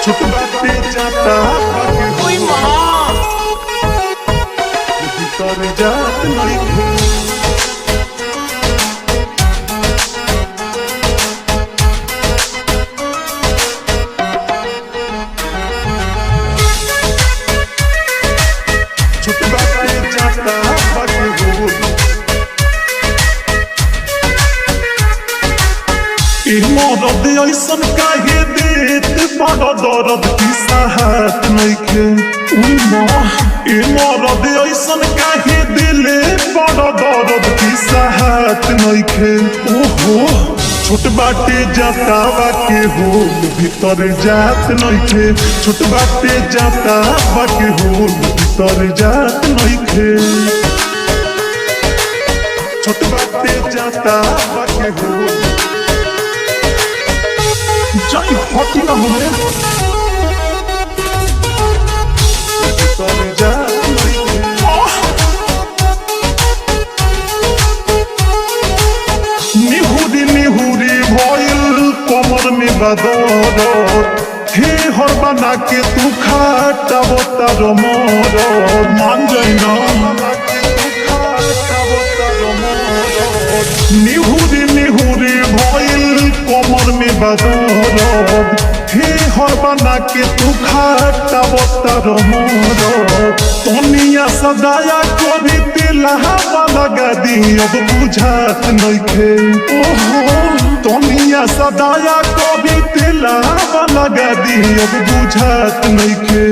छोट बाटे जाता ओई माँ भीतर जात नइखे छोट बाटे जाता हो मरद ऐसन काहे देत बड़ दर्द की साहत नइखे मरद ऐसन काहे दिले बड़ दर्द की साहत नइखे ओहो छोट बाटे जातावा के हो भीतर जात नइखे छोट बाटे जातावा के हो भीतर जात नइखे छोट बाटे जातावा के हो जाई हटी ना होने निहुरी निहुरी भइल कमर में बदौलत हे हर बना के तू खाता तार मोर मान जाइना निहुरी निहुरी भइल कमर में बदौलत हे हर बना के तू खाता तार मोर तनिया सदाया करी तिलहवा लगा दी अब बुझात नइखे ओहो तनिया सदाया करी तिलहवा लगा दी अब बुझात नइखे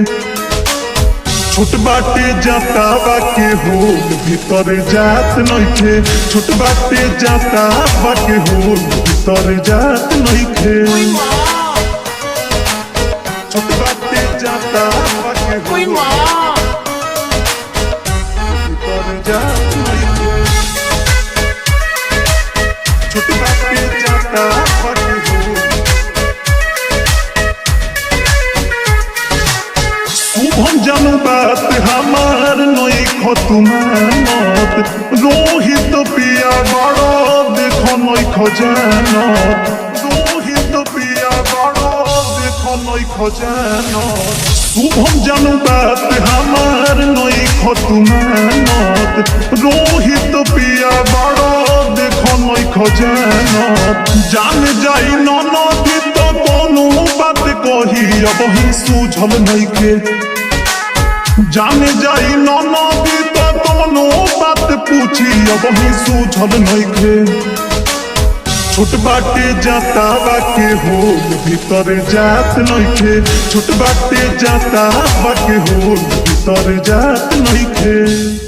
छोट बाटे जातावा के हो भीतर जात नइखे छोट बाटे जातावा के हो भीतर जात नइखे छोट बाटे जातावा के हो भीतर जात नइखे छोट बाटे जातावा के हो शुभम जानू बात हमार नई खतुमानत रोहित पिया बड़ा देखो नई खजानत रोहित पिया बड़ा देखो नई खजानत शुभम जानू बात हमार नई खतुमानत रोहित पिया बड़ा देखो नई खजानत जान जाई ननदी तो कोनो बात कही अब ही सूझल नइखे जाने जाई ननदी तो कोनो बात पूछी अब ही सूझल नइखे छोट बाटे जातावा के हो भीतर जात नइखे छोट बाटे जातावा के हो भीतर जात नइखे।